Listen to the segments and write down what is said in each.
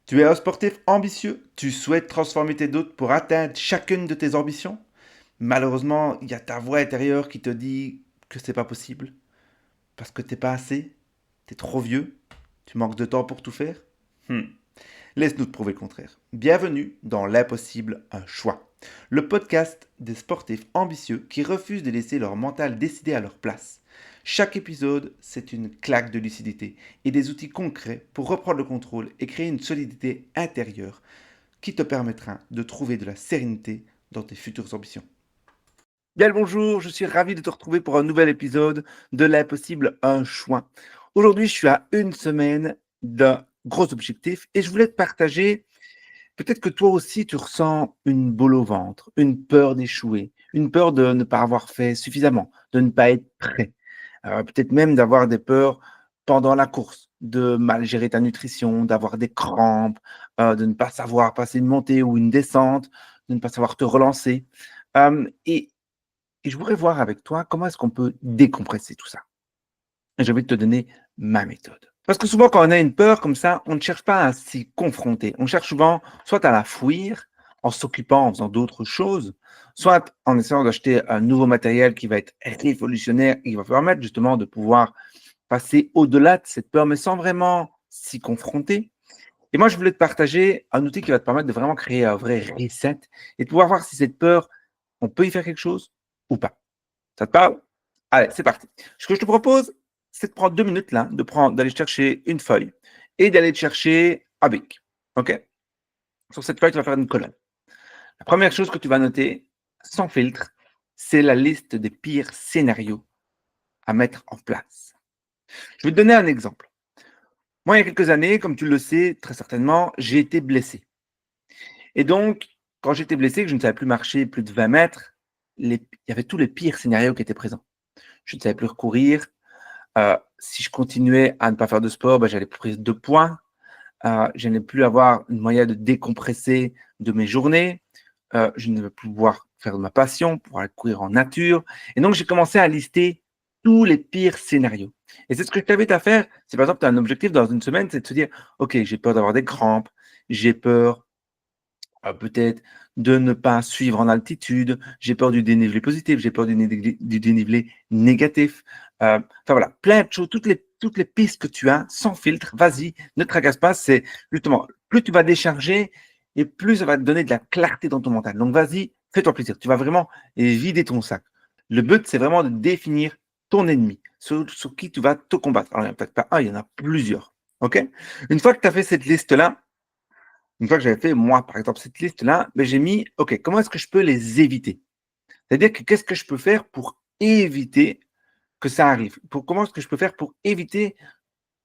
Tu es un sportif ambitieux, tu souhaites transformer tes doutes pour atteindre chacune de tes ambitions. Malheureusement, il y a ta voix intérieure qui te dit que c'est pas possible parce que t'es pas assez, t'es trop vieux, tu manques de temps pour tout faire. Hmm. Laisse-nous te prouver le contraire. Bienvenue dans L'Impossible, un choix. Le podcast des sportifs ambitieux qui refusent de laisser leur mental décider à leur place. Chaque épisode, c'est une claque de lucidité et des outils concrets pour reprendre le contrôle et créer une solidité intérieure qui te permettra de trouver de la sérénité dans tes futures ambitions. Bien le bonjour, je suis ravi de te retrouver pour un nouvel épisode de L'Impossible, un choix. Aujourd'hui, je suis à une semaine d'un gros objectif et je voulais te partager, peut-être que toi aussi tu ressens une boule au ventre, une peur d'échouer, une peur de ne pas avoir fait suffisamment, de ne pas être prêt, peut-être même d'avoir des peurs pendant la course, de mal gérer ta nutrition, d'avoir des crampes, de ne pas savoir passer une montée ou une descente, de ne pas savoir te relancer. Et je voudrais voir avec toi comment est-ce qu'on peut décompresser tout ça. Et j'ai envie de te donner ma méthode. Parce que souvent, quand on a une peur comme ça, on ne cherche pas à s'y confronter. On cherche souvent soit à la fuir en s'occupant, en faisant d'autres choses, soit en essayant d'acheter un nouveau matériel qui va être révolutionnaire et qui va permettre justement de pouvoir passer au-delà de cette peur, mais sans vraiment s'y confronter. Et moi, je voulais te partager un outil qui va te permettre de vraiment créer un vrai reset et de pouvoir voir si cette peur, on peut y faire quelque chose ou pas. Ça te parle? Allez, c'est parti. Ce que je te propose, c'est de prendre 2 minutes là, d'aller chercher une feuille et d'aller te chercher un bic. OK? Sur cette feuille, tu vas faire une colonne. La première chose que tu vas noter, sans filtre, c'est la liste des pires scénarios à mettre en place. Je vais te donner un exemple. Moi, il y a quelques années, comme tu le sais très certainement, j'ai été blessé. Et donc, quand j'étais blessé, que je ne savais plus marcher plus de 20 mètres, il y avait tous les pires scénarios qui étaient présents. Je ne savais plus recourir. Si je continuais à ne pas faire de sport, j'allais perdre de poids. Je n'allais plus avoir une moyen de décompresser de mes journées. Je ne vais plus pouvoir faire de ma passion, pouvoir aller courir en nature. Et donc, j'ai commencé à lister tous les pires scénarios. Et c'est ce que je t'invite à faire. Si par exemple, tu as un objectif dans une semaine, c'est de se dire, OK, j'ai peur d'avoir des crampes, j'ai peur peut-être de ne pas suivre en altitude, j'ai peur du dénivelé positif, j'ai peur du dénivelé négatif. Enfin voilà, plein de choses, toutes les pistes que tu as, sans filtre, vas-y, ne te tracasse pas, c'est justement, plus tu vas décharger et plus ça va te donner de la clarté dans ton mental. Donc vas-y, fais-toi plaisir, tu vas vraiment vider ton sac. Le but, c'est vraiment de définir ton ennemi, sur qui tu vas te combattre. Alors, il n'y en a peut-être pas un, il y en a plusieurs. OK? Une fois que tu as fait cette liste-là, une fois que j'avais fait, moi, par exemple, cette liste-là, j'ai mis, OK, comment est-ce que je peux les éviter? C'est-à-dire que qu'est-ce que je peux faire pour éviter que ça arrive? Comment est-ce que je peux faire pour éviter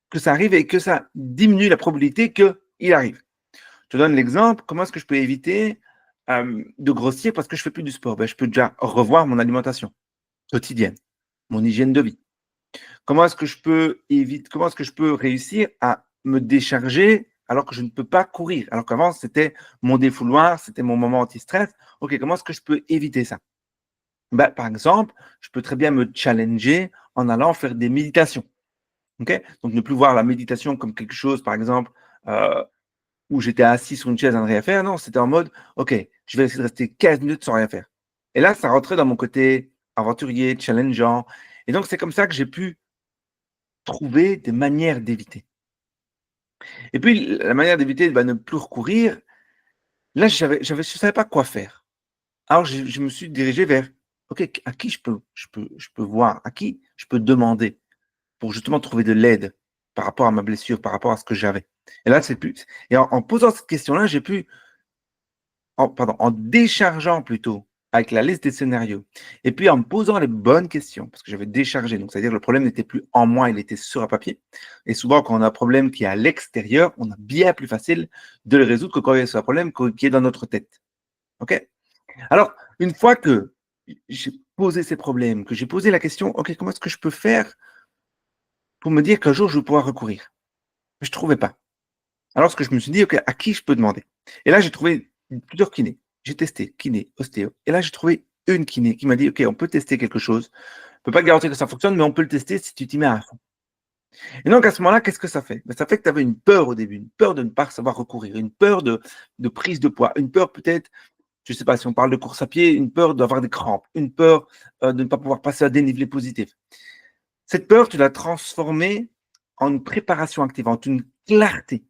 que ça arrive et que ça diminue la probabilité qu'il arrive? Je te donne l'exemple, comment est-ce que je peux éviter de grossir parce que je fais plus du sport? Je peux déjà revoir mon alimentation quotidienne, mon hygiène de vie. Comment est-ce que je peux réussir à me décharger alors que je ne peux pas courir? Alors qu'avant, c'était mon défouloir, c'était mon moment anti-stress. OK, comment est-ce que je peux éviter ça? Par exemple, je peux très bien me challenger en allant faire des méditations. OK? Donc, ne plus voir la méditation comme quelque chose, par exemple, heu, où j'étais assis sur une chaise à ne rien faire. Non, c'était en mode: «OK, je vais essayer de rester 15 minutes sans rien faire». Et là, ça rentrait dans mon côté aventurier, challengeant. Et donc, c'est comme ça que j'ai pu trouver des manières d'éviter. Et puis, la manière d'éviter, ne plus recourir, là, je savais pas quoi faire. Alors, je me suis dirigé vers, OK, à qui je peux voir, à qui je peux demander pour justement trouver de l'aide par rapport à ma blessure, par rapport à ce que j'avais. Et là, c'est plus, et en posant cette question-là, j'ai pu, en déchargeant plutôt avec la liste des scénarios et puis en me posant les bonnes questions, parce que j'avais déchargé, donc c'est-à-dire le problème n'était plus en moi, il était sur un papier. Et souvent, quand on a un problème qui est à l'extérieur, on a bien plus facile de le résoudre que quand il y a un problème qui est dans notre tête. OK? Alors, une fois que j'ai posé ces problèmes, que j'ai posé la question, OK, comment est-ce que je peux faire pour me dire qu'un jour je vais pouvoir recourir? Je ne trouvais pas. Alors, ce que je me suis dit, OK, à qui je peux demander? Et là, j'ai trouvé plusieurs kinés. J'ai testé kiné, ostéo. Et là, j'ai trouvé une kiné qui m'a dit, OK, on peut tester quelque chose. On ne peut pas garantir que ça fonctionne, mais on peut le tester si tu t'y mets à fond. Et donc, à ce moment-là, qu'est-ce que ça fait? Ben, ça fait que tu avais une peur au début, une peur de ne pas savoir recourir, une peur de prise de poids, une peur peut-être, je ne sais pas si on parle de course à pied, une peur d'avoir des crampes, une peur de ne pas pouvoir passer à dénivelé positif. Cette peur, tu l'as transformée en une préparation active, en une clarté.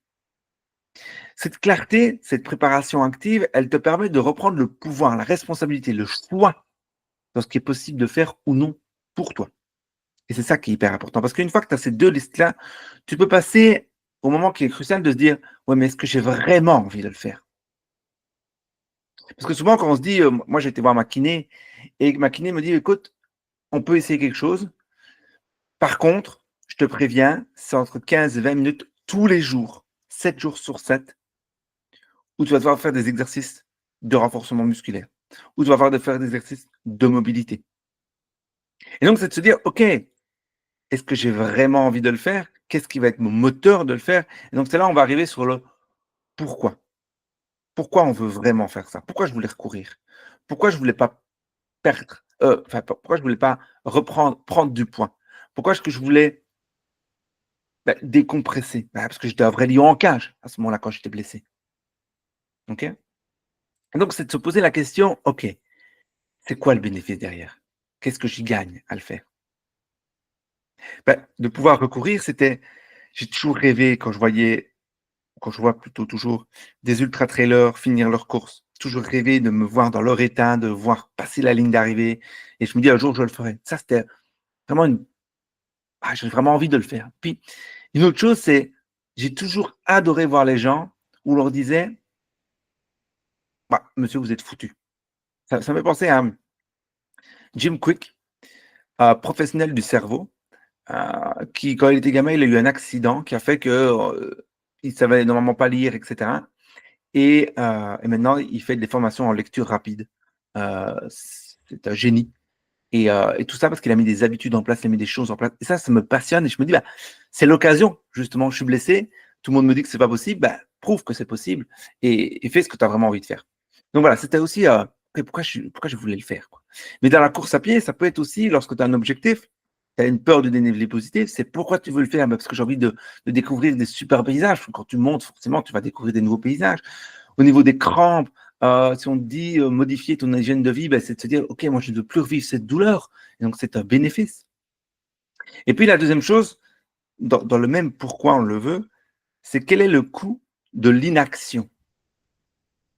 Cette clarté, cette préparation active, elle te permet de reprendre le pouvoir, la responsabilité, le choix dans ce qui est possible de faire ou non pour toi. Et c'est ça qui est hyper important. Parce qu'une fois que tu as ces deux listes-là, tu peux passer au moment qui est crucial de se dire, ouais, mais est-ce que j'ai vraiment envie de le faire? Parce que souvent, quand on se dit, moi j'ai été voir ma kiné, et ma kiné me dit, écoute, on peut essayer quelque chose. Par contre, je te préviens, c'est entre 15 et 20 minutes tous les jours, 7 jours sur 7, où tu vas devoir faire des exercices de renforcement musculaire, où tu vas devoir faire des exercices de mobilité. Et donc, c'est de se dire, OK, est-ce que j'ai vraiment envie de le faire? Qu'est-ce qui va être mon moteur de le faire? Et donc, c'est là, on va arriver sur le pourquoi. Pourquoi on veut vraiment faire ça? Pourquoi je voulais recourir? Pourquoi je voulais pas perdre, pourquoi je voulais pas prendre du poids? Pourquoi est-ce que je voulais décompresser? Parce que j'étais un vrai lion en cage à ce moment-là quand j'étais blessé. OK? Et donc, c'est de se poser la question, OK, c'est quoi le bénéfice derrière? Qu'est-ce que j'y gagne à le faire? De pouvoir recourir, j'ai toujours rêvé quand je vois plutôt toujours des ultra-trailers finir leur course, toujours rêvé de me voir dans leur état, de voir passer la ligne d'arrivée et je me dis: «Un jour, je le ferai». Ça, c'était vraiment j'ai vraiment envie de le faire. Puis, une autre chose, c'est j'ai toujours adoré voir les gens où on leur disait: monsieur, vous êtes foutu». Ça me fait penser à Jim Quick, professionnel du cerveau, qui, quand il était gamin, il a eu un accident qui a fait que, il savait normalement pas lire et cetera. Et maintenant, il fait des formations en lecture rapide. C'est un génie et tout ça parce qu'il a mis des habitudes en place, il a mis des choses en place et ça me passionne et je me dis: c'est l'occasion justement, je suis blessé, tout le monde me dit que c'est pas possible, prouve que c'est possible et fais ce que tu as vraiment envie de faire. Donc voilà, c'était aussi, pourquoi je voulais le faire, quoi. Mais dans la course à pied, ça peut être aussi lorsque tu as un objectif, tu as une peur de dénivelé positif, c'est pourquoi tu veux le faire? Parce que j'ai envie de découvrir des super paysages. Quand tu montes, forcément, tu vas découvrir des nouveaux paysages. Au niveau des crampes, si on te dit, modifier ton hygiène de vie, c'est de se dire: «OK, moi je ne veux plus revivre cette douleur» et donc c'est un bénéfice. Et puis la deuxième chose, dans le même pourquoi on le veut, c'est quel est le coût de l'inaction?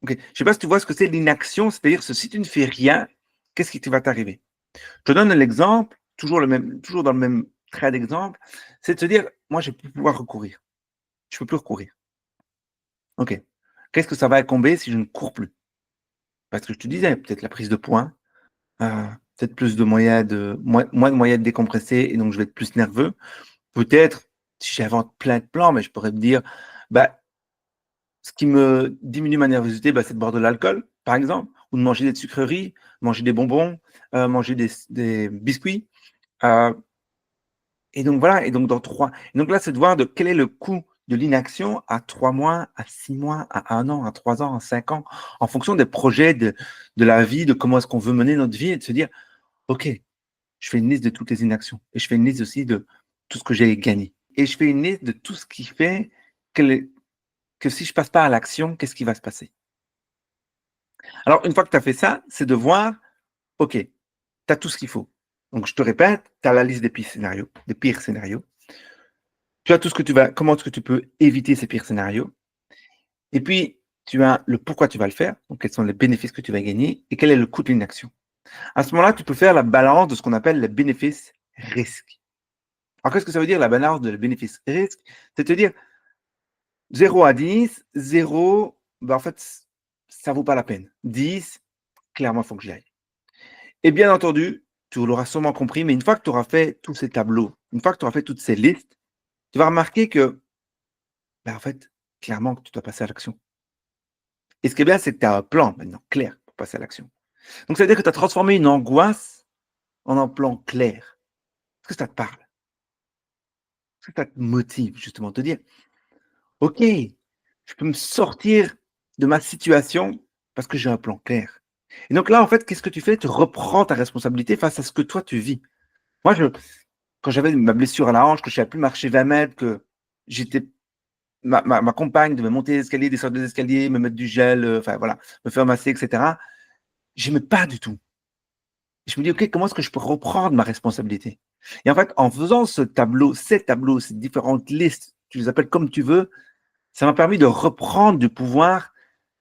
OK, je ne sais pas si tu vois ce que c'est l'inaction, c'est-à-dire que si tu ne fais rien, qu'est-ce qui te va t'arriver? Je te donne l'exemple, toujours dans le même trait d'exemple, c'est de se dire: «Moi, je ne vais plus pouvoir recourir. Je ne peux plus recourir. OK. Qu'est-ce que ça va incomber si je ne cours plus?» Parce que je te disais, peut-être la prise de poids, heu, peut-être plus de moyens de moins de moyens de décompresser et donc je vais être plus nerveux. Peut-être, si j'invente plein de plans, mais je pourrais me dire: «Bah, ce qui me diminue ma nervosité, c'est de boire de l'alcool, par exemple, ou de manger des sucreries, manger des bonbons, manger des biscuits». Heu Et donc voilà, et donc dans 3 et donc là, c'est de voir de quel est le coût de l'inaction à 3 mois, à 6 mois, à 1 an, à 3 ans, à 5 ans, en fonction des projets de la vie, de comment est-ce qu'on veut mener notre vie et de se dire: «OK, je fais une liste de toutes les inactions et je fais une liste aussi de tout ce que j'ai gagné et je fais une liste de tout ce qui fait que si je passe pas à l'action, qu'est-ce qui va se passer?» Alors une fois que tu as fait ça, c'est de voir, OK, tu as tout ce qu'il faut. Donc je te répète, tu as la liste des pires scénarios. Tu as tout ce que tu vas comment est-ce que tu peux éviter ces pires scénarios et puis tu as le pourquoi tu vas le faire, donc quels sont les bénéfices que tu vas gagner et quel est le coût de l'inaction. À ce moment-là, tu peux faire la balance de ce qu'on appelle les bénéfices-risques. Alors qu'est-ce que ça veut dire la balance de bénéfices-risques? C'est te dire 0 à 10, 0, en fait, ça vaut pas la peine. 10, clairement, il faut que j'y aille. Et bien entendu, tu l'auras sûrement compris, mais une fois que tu auras fait tous ces tableaux, une fois que tu auras fait toutes ces listes, tu vas remarquer que, en fait, clairement que tu dois passer à l'action. Et ce qui est bien, c'est que tu as un plan maintenant clair pour passer à l'action. Donc ça veut dire que tu as transformé une angoisse en un plan clair. Est-ce que ça te parle? Est-ce que ça te motive justement? Te dire: «OK, je peux me sortir de ma situation parce que j'ai un plan clair». Et donc là, en fait, qu'est-ce que tu fais? Tu reprends ta responsabilité face à ce que toi tu vis. Moi, quand j'avais ma blessure à la hanche, que je ne savais plus marcher 20 mètres, que j'étais ma compagne devait monter les escaliers, descendre les escaliers, me mettre du gel, enfin voilà, me faire masser, et cetera. J'aimais pas du tout. Je me dis: «OK, comment est-ce que je peux reprendre ma responsabilité?» Et en fait, en faisant ce tableau, ces tableaux, ces différentes listes, tu les appelles comme tu veux, ça m'a permis de reprendre du pouvoir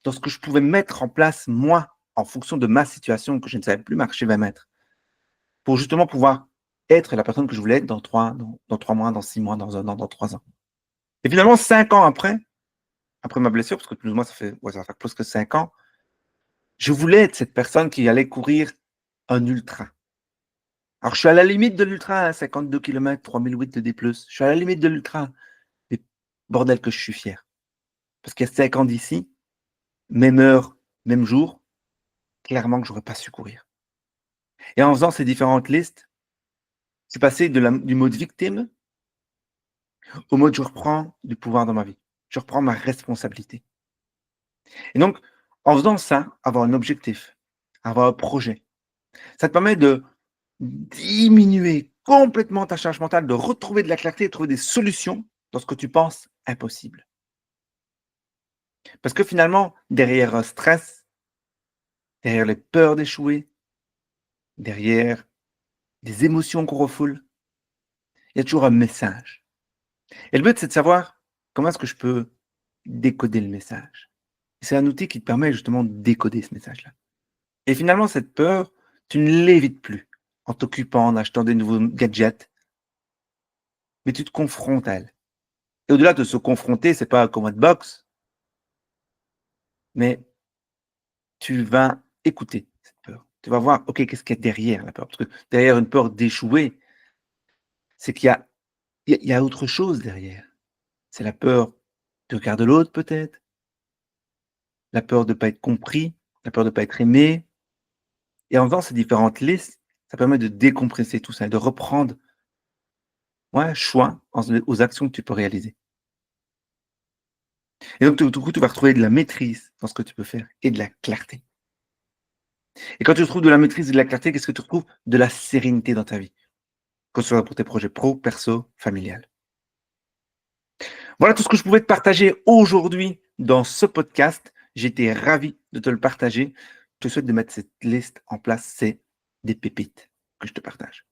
dans ce que je pouvais mettre en place, moi, en fonction de ma situation, que je ne savais plus marcher 20 mètres, pour justement pouvoir être la personne que je voulais être dans 3 mois, dans 6 mois, dans 1 an, dans 3 ans. Et finalement, 5 ans après ma blessure, parce que plus ou moins ça va faire plus que 5 ans, je voulais être cette personne qui allait courir un ultra. Alors je suis à la limite de l'ultra, hein, 52 km, 3008 de D+. Je suis à la limite de l'ultra, mais bordel que je suis fier. Parce qu'il y a 5 ans d'ici, même heure, même jour, clairement que j'aurais pas su courir. Et en faisant ces différentes listes, c'est passé du mode victime au mode je reprends du pouvoir dans ma vie. Je reprends ma responsabilité. Et donc, en faisant ça, avoir un objectif, avoir un projet, ça te permet de diminuer complètement ta charge mentale, de retrouver de la clarté, de trouver des solutions dans ce que tu penses impossible. Parce que finalement, derrière un stress, derrière les peurs d'échouer, derrière des émotions qu'on refoule, il y a toujours un message. Et le but, c'est de savoir comment est-ce que je peux décoder le message. C'est un outil qui te permet justement de décoder ce message-là. Et finalement, cette peur, tu ne l'évites plus en t'occupant, en achetant des nouveaux gadgets, mais tu te confrontes à elle. Et au-delà de se confronter, c'est pas un combat de boxe, mais tu vas écouter cette peur. Tu vas voir, OK, qu'est-ce qu'il y a derrière la peur? Parce que derrière une peur d'échouer, c'est qu'il y a il y a autre chose derrière. C'est la peur du regard de l'autre peut-être, la peur de ne pas être compris, la peur de ne pas être aimé. Et en faisant ces différentes listes, ça permet de décompresser tout ça et de reprendre, ouais, choix aux actions que tu peux réaliser. Et donc, du coup, tu vas retrouver de la maîtrise dans ce que tu peux faire et de la clarté. Et quand tu retrouves de la maîtrise et de la clarté, qu'est-ce que tu retrouves? De la sérénité dans ta vie, que ce soit pour tes projets pro, perso, familial. Voilà tout ce que je pouvais te partager aujourd'hui dans ce podcast. J'étais ravi de te le partager. Je te souhaite de mettre cette liste en place. C'est des pépites que je te partage.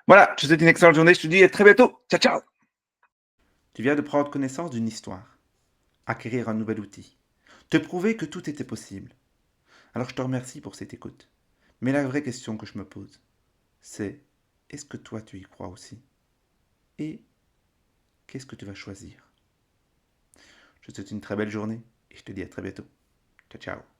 Voilà, je te souhaite une excellente journée. Je te dis à très bientôt. Ciao, ciao. Tu viens de prendre connaissance d'une histoire, acquérir un nouvel outil, te prouver que tout était possible. Alors je te remercie pour cette écoute. Mais la vraie question que je me pose, c'est est-ce que toi tu y crois aussi? Et qu'est-ce que tu vas choisir? Je te souhaite une très belle journée et je te dis à très bientôt. Ciao, ciao.